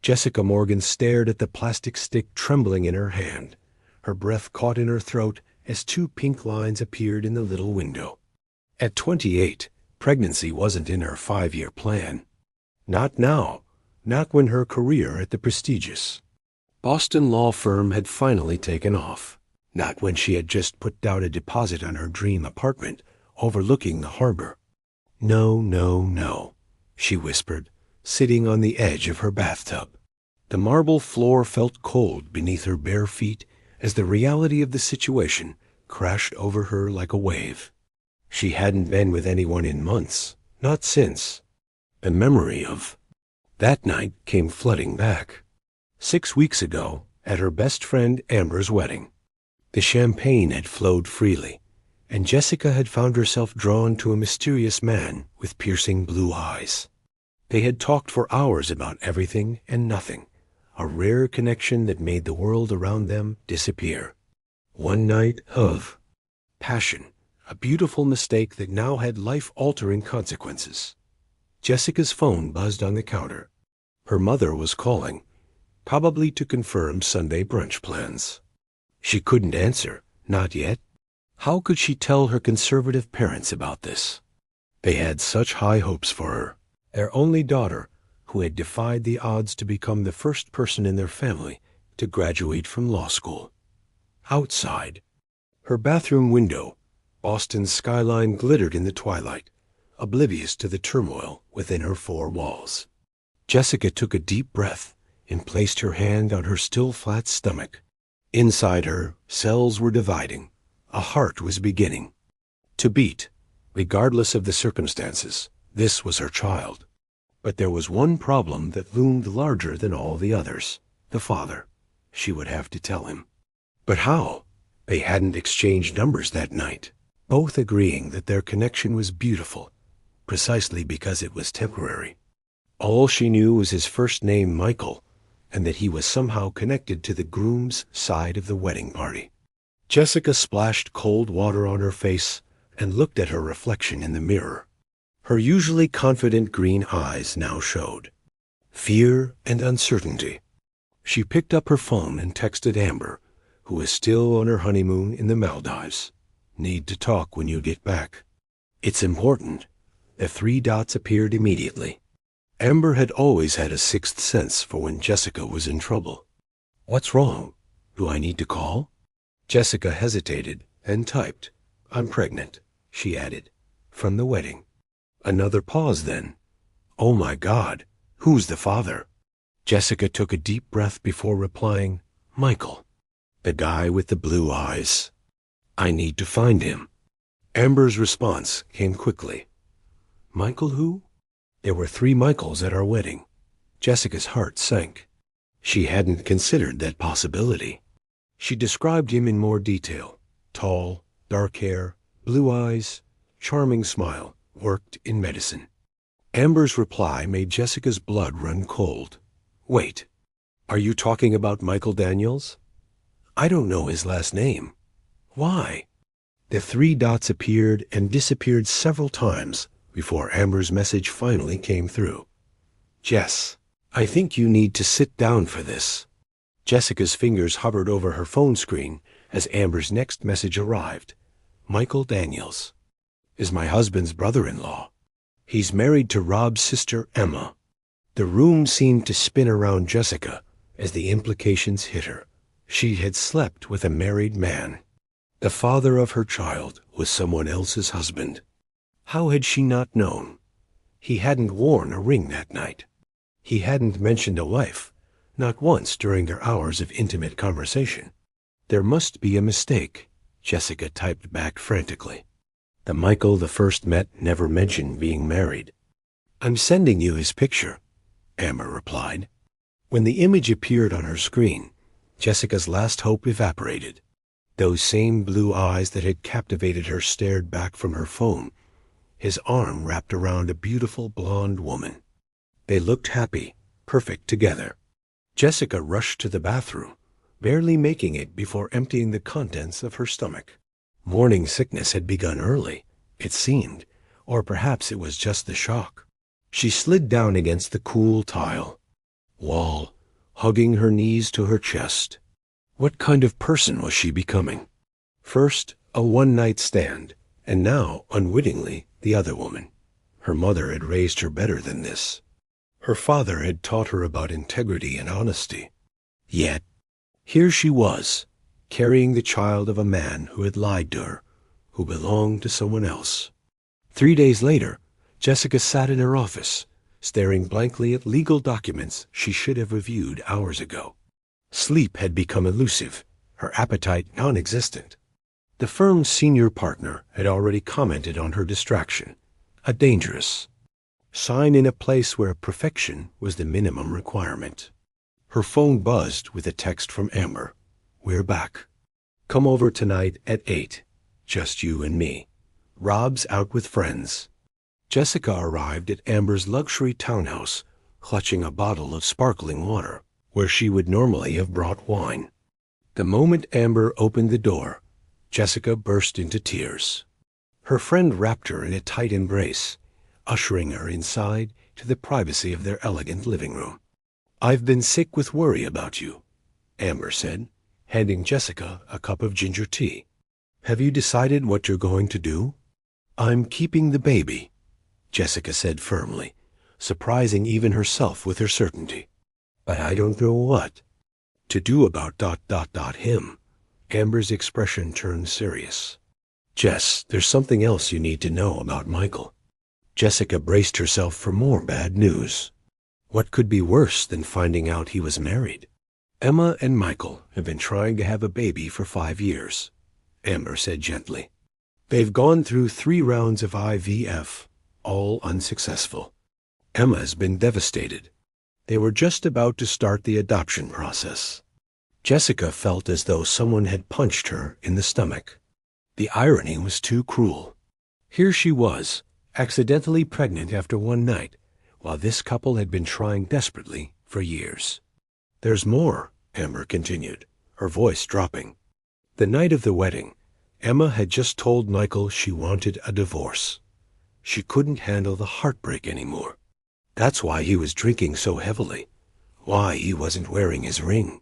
Jessica Morgan stared at the plastic stick trembling in her hand. Her breath caught in her throat as two pink lines appeared in the little window. At 28, pregnancy wasn't in her 5-year plan. Not now, not when her career at the prestigious Boston law firm had finally taken off. Not when she had just put down a deposit on her dream apartment overlooking the harbor. No, no, no, she whispered, sitting on the edge of her bathtub. The marble floor felt cold beneath her bare feet as the reality of the situation crashed over her like a wave. She hadn't been with anyone in months, not since. The memory of that night came flooding back. 6 weeks ago, at her best friend Amber's wedding. The champagne had flowed freely, and Jessica had found herself drawn to a mysterious man with piercing blue eyes. They had talked for hours about everything and nothing, a rare connection that made the world around them disappear. One night of passion, a beautiful mistake that now had life-altering consequences. Jessica's phone buzzed on the counter. Her mother was calling, probably to confirm Sunday brunch plans. She couldn't answer, not yet. How could she tell her conservative parents about this? They had such high hopes for her, their only daughter, who had defied the odds to become the first person in their family to graduate from law school. Outside, her bathroom window, Boston's skyline glittered in the twilight, oblivious to the turmoil within her four walls. Jessica took a deep breath and placed her hand on her still flat stomach. Inside her, cells were dividing. A heart was beginning to beat. Regardless of the circumstances, this was her child. But there was one problem that loomed larger than all the others. The father. She would have to tell him. But how? They hadn't exchanged numbers that night, both agreeing that their connection was beautiful, precisely because it was temporary. All she knew was his first name, Michael, and that he was somehow connected to the groom's side of the wedding party. Jessica splashed cold water on her face and looked at her reflection in the mirror. Her usually confident green eyes now showed fear and uncertainty. She picked up her phone and texted Amber, who was still on her honeymoon in the Maldives. Need to talk when you get back. It's important. The 3 dots appeared immediately. Amber had always had a sixth sense for when Jessica was in trouble. What's wrong? Do I need to call? Jessica hesitated and typed, I'm pregnant, she added, from the wedding. Another pause then. Oh my God, who's the father? Jessica took a deep breath before replying, Michael, the guy with the blue eyes. I need to find him. Amber's response came quickly. Michael who? There were 3 Michaels at our wedding. Jessica's heart sank. She hadn't considered that possibility. She described him in more detail. Tall, dark hair, blue eyes, charming smile, worked in medicine. Amber's reply made Jessica's blood run cold. Wait, are you talking about Michael Daniels? I don't know his last name. Why? The 3 dots appeared and disappeared several times before Amber's message finally came through. Jess, I think you need to sit down for this. Jessica's fingers hovered over her phone screen as Amber's next message arrived. Michael Daniels is my husband's brother-in-law. He's married to Rob's sister, Emma. The room seemed to spin around Jessica as the implications hit her. She had slept with a married man. The father of her child was someone else's husband. How had she not known? He hadn't worn a ring that night. He hadn't mentioned a wife, not once during their hours of intimate conversation. There must be a mistake, Jessica typed back frantically. The Michael the first met never mentioned being married. I'm sending you his picture, Amber replied. When the image appeared on her screen, Jessica's last hope evaporated. Those same blue eyes that had captivated her stared back from her phone, his arm wrapped around a beautiful blonde woman. They looked happy, perfect together. Jessica rushed to the bathroom, barely making it before emptying the contents of her stomach. Morning sickness had begun early, it seemed, or perhaps it was just the shock. She slid down against the cool tile. wall, hugging her knees to her chest. What kind of person was she becoming? First, a one-night stand, and now, unwittingly, the other woman. Her mother had raised her better than this. Her father had taught her about integrity and honesty. Yet, here she was, carrying the child of a man who had lied to her, who belonged to someone else. 3 days later, Jessica sat in her office, staring blankly at legal documents she should have reviewed hours ago. Sleep had become elusive, her appetite non-existent. The firm's senior partner had already commented on her distraction, a dangerous sign in a place where perfection was the minimum requirement. Her phone buzzed with a text from Amber. "We're back. Come over tonight at 8. Just you and me. Rob's out with friends." Jessica arrived at Amber's luxury townhouse, clutching a bottle of sparkling water, where she would normally have brought wine. The moment Amber opened the door, Jessica burst into tears. Her friend wrapped her in a tight embrace, ushering her inside to the privacy of their elegant living room. "I've been sick with worry about you," Amber said, handing Jessica a cup of ginger tea. "Have you decided what you're going to do?" "I'm keeping the baby," Jessica said firmly, surprising even herself with her certainty. "But I don't know what to do about ... him." Amber's expression turned serious. "Jess, there's something else you need to know about Michael." Jessica braced herself for more bad news. What could be worse than finding out he was married? "Emma and Michael have been trying to have a baby for 5 years," Amber said gently. "They've gone through 3 rounds of IVF, all unsuccessful. Emma's been devastated. They were just about to start the adoption process." Jessica felt as though someone had punched her in the stomach. The irony was too cruel. Here she was, accidentally pregnant after one night, while this couple had been trying desperately for years. "There's more," Amber continued, her voice dropping. The night of the wedding, Emma had just told Michael she wanted a divorce. She couldn't handle the heartbreak anymore. That's why he was drinking so heavily, why he wasn't wearing his ring.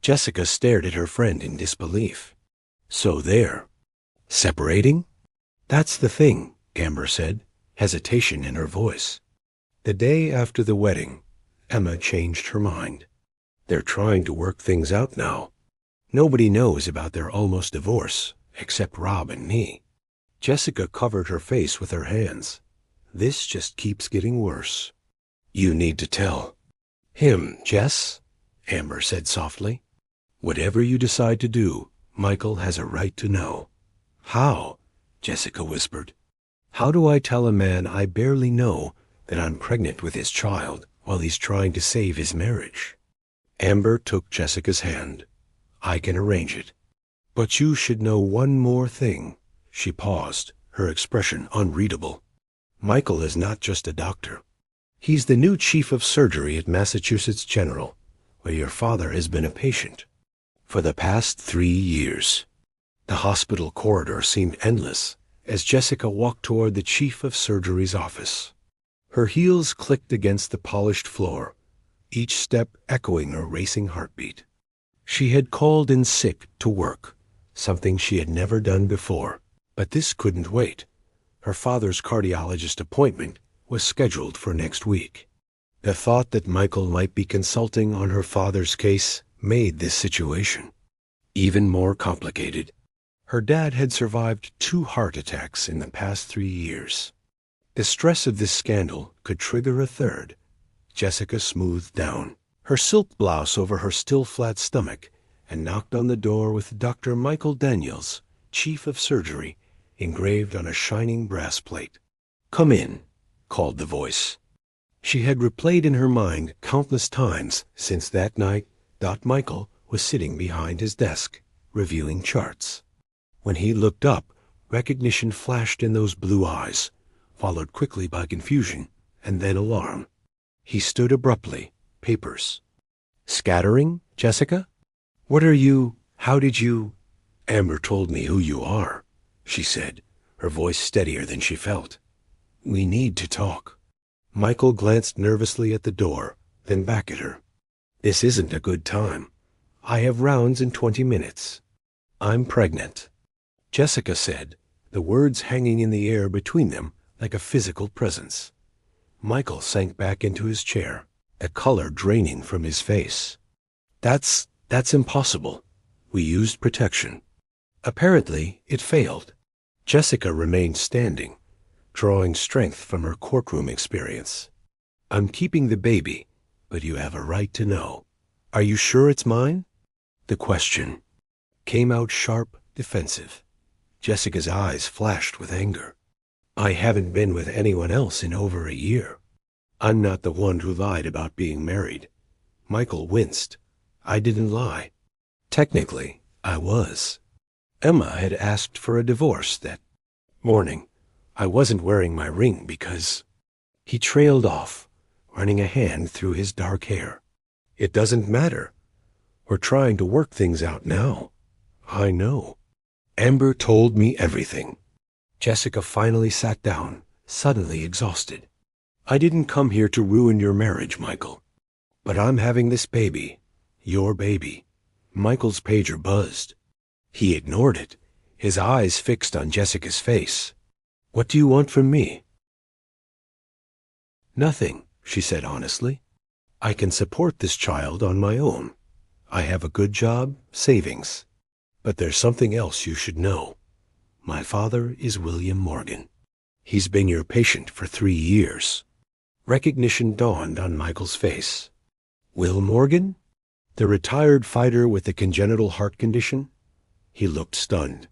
Jessica stared at her friend in disbelief. "So they're separating?" "That's the thing," Amber said, hesitation in her voice. The day after the wedding, Emma changed her mind. "They're trying to work things out now. Nobody knows about their almost divorce, except Rob and me." Jessica covered her face with her hands. "This just keeps getting worse." "You need to tell him, Jess," Amber said softly. "Whatever you decide to do, Michael has a right to know." "How?" Jessica whispered. "How do I tell a man I barely know that I'm pregnant with his child while he's trying to save his marriage?" Amber took Jessica's hand. "I can arrange it. But you should know one more thing." She paused, her expression unreadable. "Michael is not just a doctor. He's the new chief of surgery at Massachusetts General, where your father has been a patient for the past 3 years. The hospital corridor seemed endless as Jessica walked toward the chief of surgery's office. Her heels clicked against the polished floor, each step echoing her racing heartbeat. She had called in sick to work, something she had never done before. But this couldn't wait. Her father's cardiologist appointment was scheduled for next week. The thought that Michael might be consulting on her father's case made this situation even more complicated. Her dad had survived 2 heart attacks in the past 3 years. The stress of this scandal could trigger a third. Jessica smoothed down her silk blouse over her still flat stomach and knocked on the door with Dr. Michael Daniels, chief of surgery, engraved on a shining brass plate. "Come in," called the voice. She had replayed in her mind countless times since that night Michael was sitting behind his desk, reviewing charts. When he looked up, recognition flashed in those blue eyes, followed quickly by confusion and then alarm. He stood abruptly, papers. "Scattering, Jessica? What are you? How did you?" "Amber told me who you are," she said, her voice steadier than she felt. "We need to talk." Michael glanced nervously at the door, then back at her. This isn't a good time. I have rounds in 20 minutes. I'm pregnant, Jessica said, the words hanging in the air between them like a physical presence. Michael sank back into his chair, the color draining from his face. That's impossible. We used protection. Apparently, it failed. Jessica remained standing, drawing strength from her courtroom experience. I'm keeping the baby, but you have a right to know. Are you sure it's mine? The question came out sharp, defensive. Jessica's eyes flashed with anger. I haven't been with anyone else in over a year. I'm not the one who lied about being married. Michael winced. I didn't lie. Technically, I was. Emma had asked for a divorce that morning. I wasn't wearing my ring because... He trailed off, running a hand through his dark hair. It doesn't matter. We're trying to work things out now. I know. Amber told me everything. Jessica finally sat down, suddenly exhausted. I didn't come here to ruin your marriage, Michael. But I'm having this baby. Your baby. Michael's pager buzzed. He ignored it, his eyes fixed on Jessica's face. What do you want from me? Nothing, she said honestly. I can support this child on my own. I have a good job, savings. But there's something else you should know. My father is William Morgan. He's been your patient for 3 years. Recognition dawned on Michael's face. Will Morgan? The retired fighter with the congenital heart condition? He looked stunned.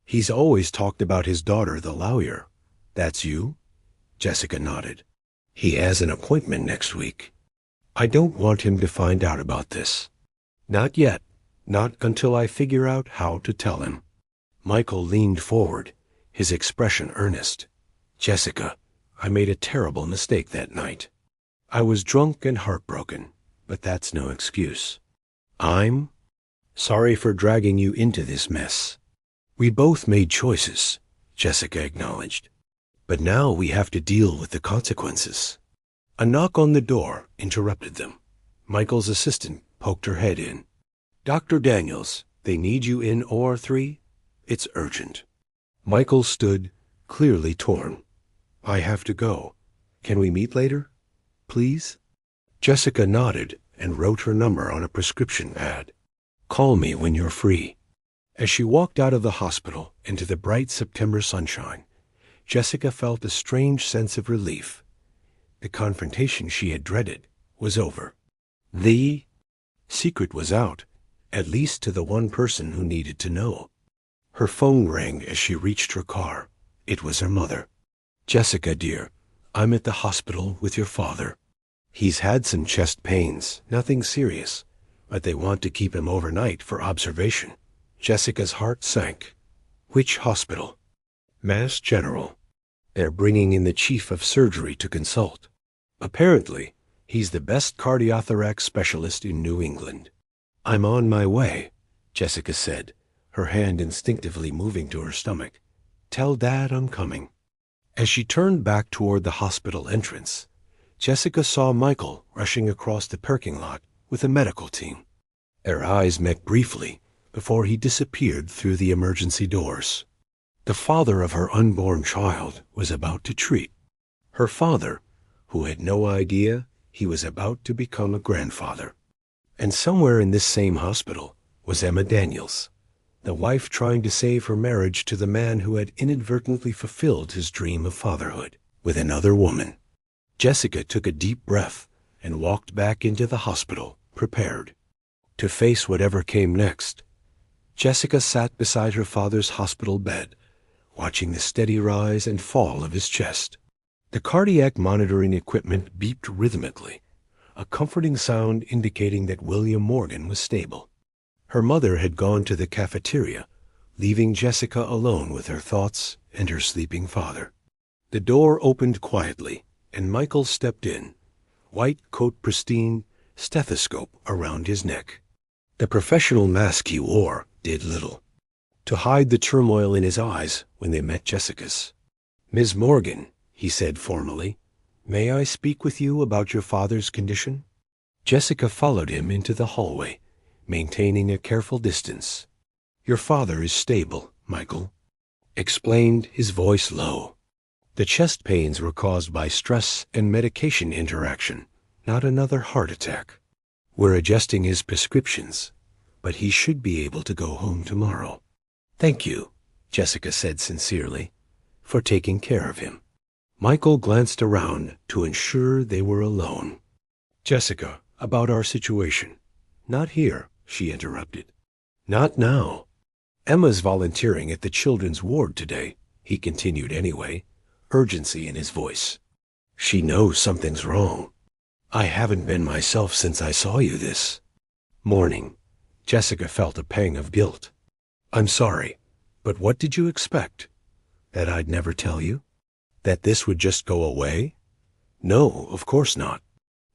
He's always talked about his daughter, the lawyer. That's you? Jessica nodded. He has an appointment next week. I don't want him to find out about this. Not yet. Not until I figure out how to tell him. Michael leaned forward, his expression earnest. Jessica, I made a terrible mistake that night. I was drunk and heartbroken, but that's no excuse. I'm sorry for dragging you into this mess. We both made choices, Jessica acknowledged. But now we have to deal with the consequences. A knock on the door interrupted them. Michael's assistant poked her head in. Dr. Daniels, they need you in OR3. It's urgent. Michael stood, clearly torn. I have to go. Can we meet later? Please? Jessica nodded and wrote her number on a prescription pad. Call me when you're free. As she walked out of the hospital into the bright September sunshine, Jessica felt a strange sense of relief. The confrontation she had dreaded was over. The secret was out, at least to the one person who needed to know. Her phone rang as she reached her car. It was her mother. Jessica, dear, I'm at the hospital with your father. He's had some chest pains, nothing serious, but they want to keep him overnight for observation. Jessica's heart sank. Which hospital? Mass General. They're bringing in the chief of surgery to consult. Apparently, he's the best cardiothorax specialist in New England. I'm on my way, Jessica said, her hand instinctively moving to her stomach. Tell Dad I'm coming. As she turned back toward the hospital entrance, Jessica saw Michael rushing across the parking lot with a medical team. Their eyes met briefly before he disappeared through the emergency doors. The father of her unborn child was about to treat. Her father, who had no idea he was about to become a grandfather. And somewhere in this same hospital was Emma Daniels, the wife trying to save her marriage to the man who had inadvertently fulfilled his dream of fatherhood with another woman. Jessica took a deep breath and walked back into the hospital, prepared to face whatever came next. Jessica sat beside her father's hospital bed, watching the steady rise and fall of his chest. The cardiac monitoring equipment beeped rhythmically, a comforting sound indicating that William Morgan was stable. Her mother had gone to the cafeteria, leaving Jessica alone with her thoughts and her sleeping father. The door opened quietly, and Michael stepped in, white coat pristine, stethoscope around his neck. The professional mask he wore did little to hide the turmoil in his eyes when they met Jessica's. Ms. Morgan, he said formally, may I speak with you about your father's condition? Jessica followed him into the hallway, maintaining a careful distance. "Your father is stable, Michael," explained, his voice low. "The chest pains were caused by stress and medication interaction, not another heart attack. We're adjusting his prescriptions, but he should be able to go home tomorrow." "Thank you," Jessica said sincerely, "for taking care of him." Michael glanced around to ensure they were alone. "Jessica, about our situation." "Not here," she interrupted. "Not now. Emma's volunteering at the children's ward today," he continued anyway, urgency in his voice. "She knows something's wrong. I haven't been myself since I saw you this morning." Jessica felt a pang of guilt. "I'm sorry, but what did you expect? That I'd never tell you? That this would just go away? No, of course not."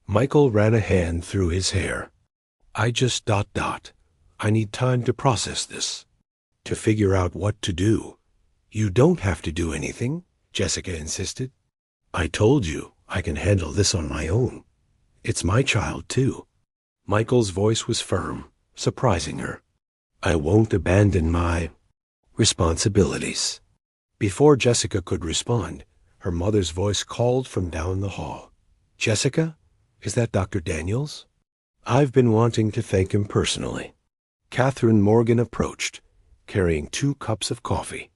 Michael ran a hand through his hair. "I just ... I need time to process this, to figure out what to do." "You don't have to do anything," Jessica insisted. "I told you I can handle this on my own. It's my child, too." Michael's voice was firm, surprising her. "I won't abandon my responsibilities." Before Jessica could respond, her mother's voice called from down the hall. "Jessica? Is that Dr. Daniels?" "I've been wanting to thank him personally." Catherine Morgan approached, carrying 2 cups of coffee.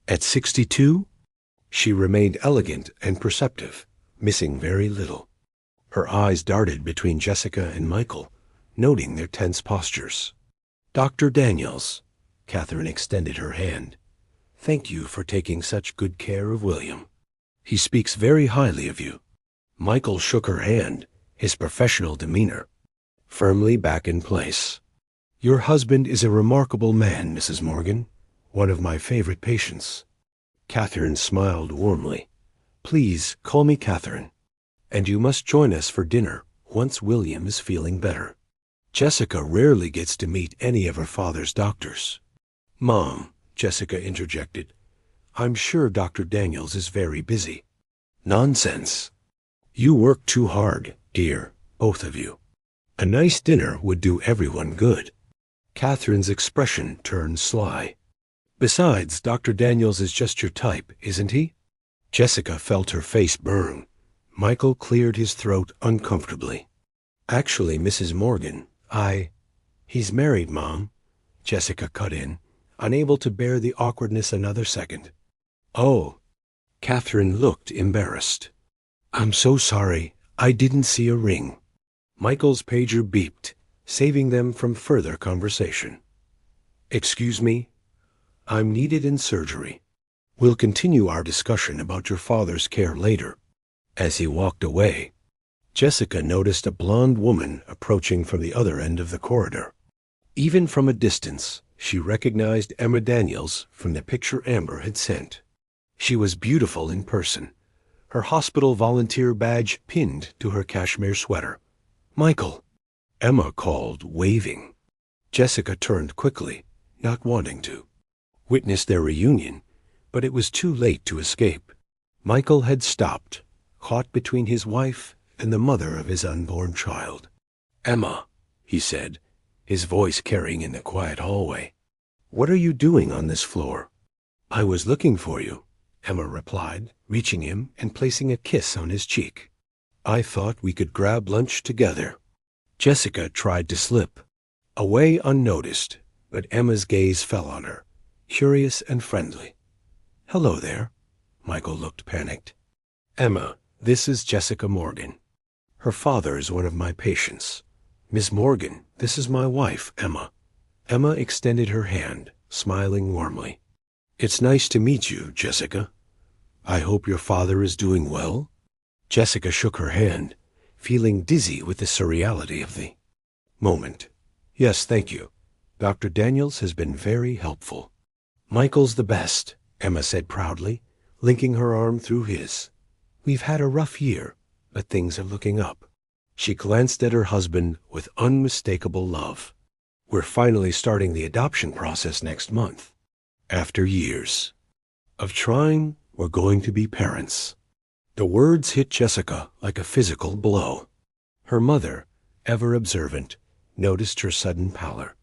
At 62, she remained elegant and perceptive, missing very little. Her eyes darted between Jessica and Michael, noting their tense postures. "Dr. Daniels," Catherine extended her hand, "thank you for taking such good care of William. He speaks very highly of you." Michael shook her hand, his professional demeanor firmly back in place. "Your husband is a remarkable man, Mrs. Morgan, one of my favorite patients." Catherine smiled warmly. "Please call me Catherine. And you must join us for dinner once William is feeling better." Jessica rarely gets to meet any of her father's doctors. "Mom," Jessica interjected, "I'm sure Dr. Daniels is very busy." "Nonsense. You work too hard, dear, both of you. A nice dinner would do everyone good." Catherine's expression turned sly. "Besides, Dr. Daniels is just your type, isn't he?" Jessica felt her face burn. Michael cleared his throat uncomfortably. "Actually, Mrs. Morgan, He's married, Mom," Jessica cut in, unable to bear the awkwardness another second. "Oh." Catherine looked embarrassed. "I'm so sorry. I didn't see a ring." Michael's pager beeped, saving them from further conversation. "Excuse me? I'm needed in surgery. We'll continue our discussion about your father's care later." As he walked away, Jessica noticed a blonde woman approaching from the other end of the corridor. Even from a distance, she recognized Emma Daniels from the picture Amber had sent. She was beautiful in person, her hospital volunteer badge pinned to her cashmere sweater. "Michael," Emma called, waving. Jessica turned quickly, not wanting to witness their reunion, but it was too late to escape. Michael had stopped, caught between his wife and the mother of his unborn child. "Emma," he said, his voice carrying in the quiet hallway, "what are you doing on this floor?" "I was looking for you," Emma replied, reaching him and placing a kiss on his cheek. "I thought we could grab lunch together." Jessica tried to slip away unnoticed, but Emma's gaze fell on her, curious and friendly. "Hello there." Michael looked panicked. "Emma, this is Jessica Morgan. Her father is one of my patients. Miss Morgan, this is my wife, Emma." Emma extended her hand, smiling warmly. "It's nice to meet you, Jessica. I hope your father is doing well." Jessica shook her hand, feeling dizzy with the surreality of the moment. "Yes, thank you. Dr. Daniels has been very helpful." "Michael's the best," Emma said proudly, linking her arm through his. "We've had a rough year, but things are looking up." She glanced at her husband with unmistakable love. "We're finally starting the adoption process next month. After years of trying, we're going to be parents." The words hit Jessica like a physical blow. Her mother, ever observant, noticed her sudden pallor.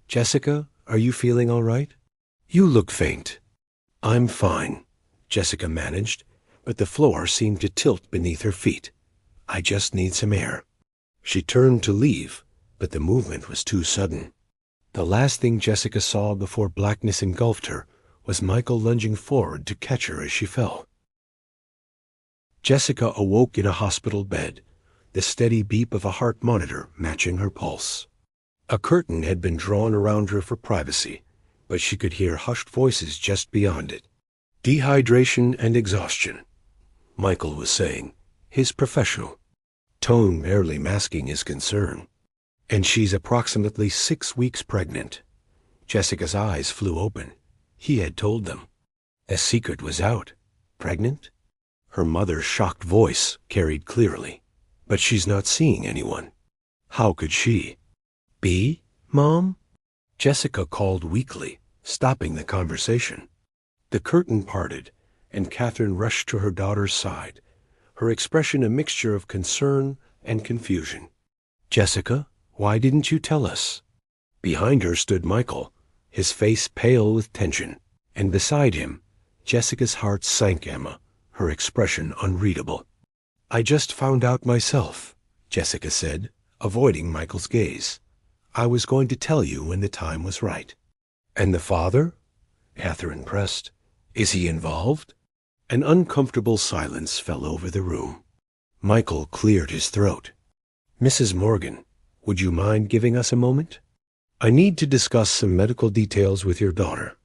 "Jessica, are you feeling all right? You look faint." "I'm fine," Jessica managed, but the floor seemed to tilt beneath her feet. "I just need some air." She turned to leave, but the movement was too sudden. The last thing Jessica saw before blackness engulfed her was Michael lunging forward to catch her as she fell. Jessica awoke in a hospital bed, the steady beep of a heart monitor matching her pulse. A curtain had been drawn around her for privacy, but she could hear hushed voices just beyond it. "Dehydration and exhaustion," Michael was saying, his professional tone barely masking his concern. "And she's approximately 6 weeks pregnant." Jessica's eyes flew open. He had told them. A secret was out. Pregnant? Her mother's shocked voice carried clearly. "But she's not seeing anyone. How could she?" "Be, Mom?" Jessica called weakly, stopping the conversation. The curtain parted, and Catherine rushed to her daughter's side, her expression a mixture of concern and confusion. "Jessica, why didn't you tell us?" Behind her stood Michael, his face pale with tension, and beside him, Jessica's heart sank Emma, her expression unreadable. "I just found out myself," Jessica said, avoiding Michael's gaze. "I was going to tell you when the time was right." "And the father?" Catherine pressed. "Is he involved?" An uncomfortable silence fell over the room. Michael cleared his throat. "Mrs. Morgan, would you mind giving us a moment? I need to discuss some medical details with your daughter."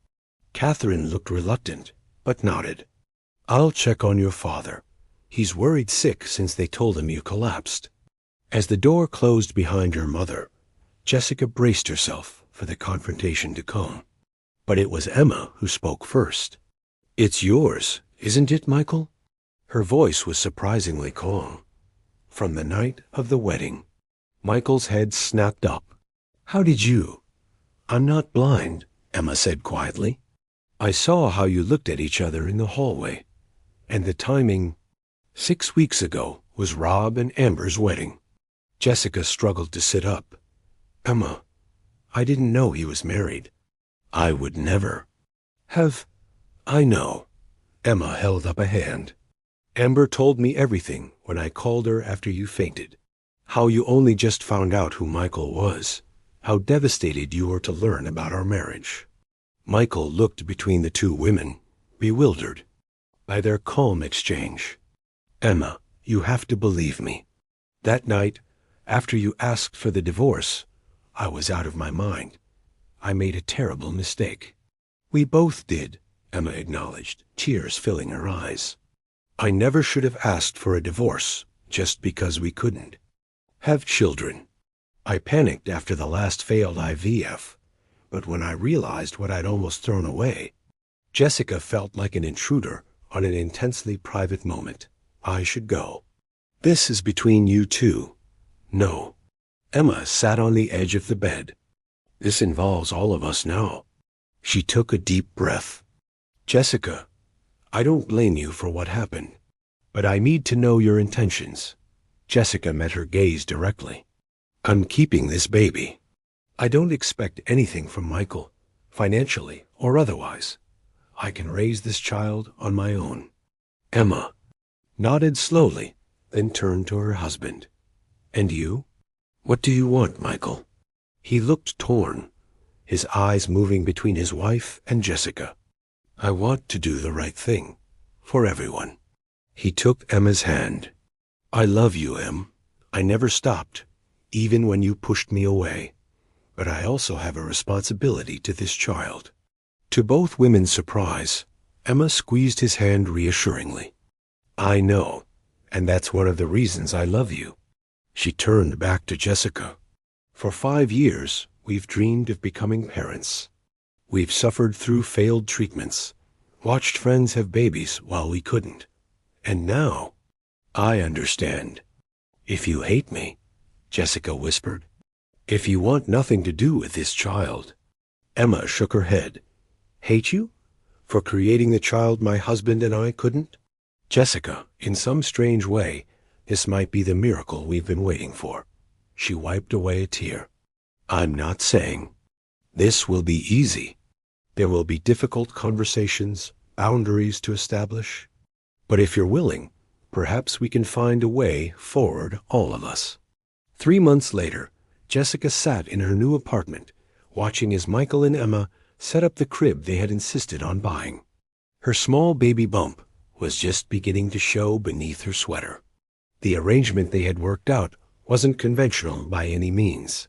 Catherine looked reluctant, but nodded. "I'll check on your father. He's worried sick since they told him you collapsed." As the door closed behind her mother, Jessica braced herself for the confrontation to come. But it was Emma who spoke first. "It's yours, isn't it, Michael?" Her voice was surprisingly calm. "From the night of the wedding." Michael's head snapped up. "How did you?" "I'm not blind," Emma said quietly. "I saw how you looked at each other in the hallway. And the timing, 6 weeks ago, was Rob and Amber's wedding." Jessica struggled to sit up. "Emma, I didn't know he was married." "I would never have." "I know." Emma held up a hand. "Amber told me everything when I called her after you fainted. How you only just found out who Michael was. How devastated you were to learn about our marriage." Michael looked between the two women, bewildered by their calm exchange. "Emma, you have to believe me. That night, after you asked for the divorce, I was out of my mind. I made a terrible mistake." "We both did," Emma acknowledged, tears filling her eyes. "I never should have asked for a divorce just because we couldn't have children. I panicked after the last failed IVF, but when I realized what I'd almost thrown away." Jessica felt like an intruder on an intensely private moment. "I should go. This is between you two." "No." Emma sat on the edge of the bed. "This involves all of us now." She took a deep breath. "Jessica, I don't blame you for what happened, but I need to know your intentions." Jessica met her gaze directly. "I'm keeping this baby. I don't expect anything from Michael, financially or otherwise. I can raise this child on my own." Emma nodded slowly, then turned to her husband. "And you? What do you want, Michael?" He looked torn, his eyes moving between his wife and Jessica. "I want to do the right thing, for everyone." He took Emma's hand. "I love you, Em. I never stopped, even when you pushed me away. But I also have a responsibility to this child." To both women's surprise, Emma squeezed his hand reassuringly. "I know, and that's one of the reasons I love you." She turned back to Jessica. "For 5 years, we've dreamed of becoming parents. We've suffered through failed treatments, watched friends have babies while we couldn't. And now, I understand. If you hate me," Jessica whispered, "if you want nothing to do with this child." Emma shook her head. "Hate you? For creating the child my husband and I couldn't?" "Jessica, in some strange way, this might be the miracle we've been waiting for. She wiped away a tear. I'm not saying this will be easy. There will be difficult conversations, boundaries to establish. But if you're willing, perhaps we can find a way forward, all of us. 3 months later, Jessica sat in her new apartment, watching as Michael and Emma set up the crib they had insisted on buying. Her small baby bump was just beginning to show beneath her sweater. The arrangement they had worked out wasn't conventional by any means.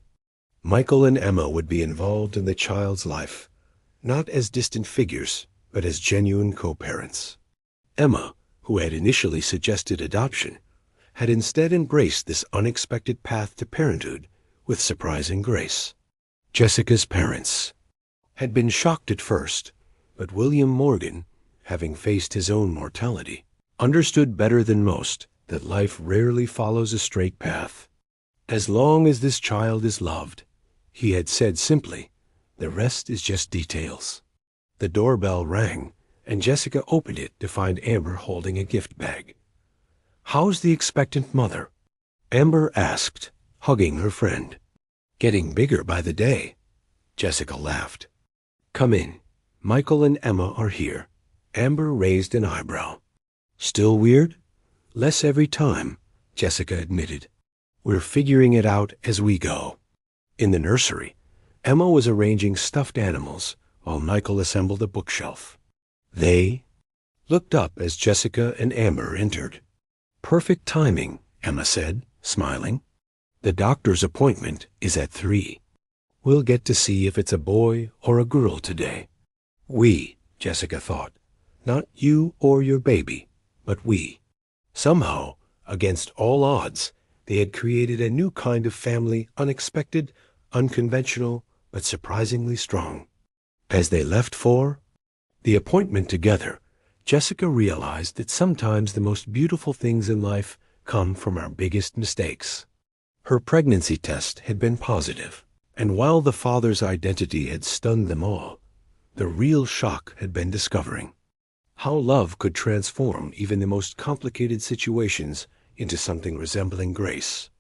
Michael and Emma would be involved in the child's life, not as distant figures, but as genuine co-parents. Emma, who had initially suggested adoption, had instead embraced this unexpected path to parenthood with surprising grace. Jessica's parents had been shocked at first, but William Morgan, having faced his own mortality, understood better than most that life rarely follows a straight path. As long as this child is loved, he had said simply, the rest is just details. The doorbell rang, and Jessica opened it to find Amber holding a gift bag. How's the expectant mother? Amber asked, hugging her friend. Getting bigger by the day. Jessica laughed. Come in. Michael and Emma are here. Amber raised an eyebrow. Still weird? Less every time, Jessica admitted. We're figuring it out as we go. In the nursery, Emma was arranging stuffed animals while Michael assembled a bookshelf. They looked up as Jessica and Amber entered. Perfect timing, Emma said, smiling. The doctor's appointment is at 3. We'll get to see if it's a boy or a girl today. We, Jessica thought. Not you or your baby, but we. Somehow, against all odds, they had created a new kind of family, unexpected, unconventional, but surprisingly strong. As they left for the appointment together, Jessica realized that sometimes the most beautiful things in life come from our biggest mistakes. Her pregnancy test had been positive, and while the father's identity had stunned them all, the real shock had been discovering how love could transform even the most complicated situations into something resembling grace.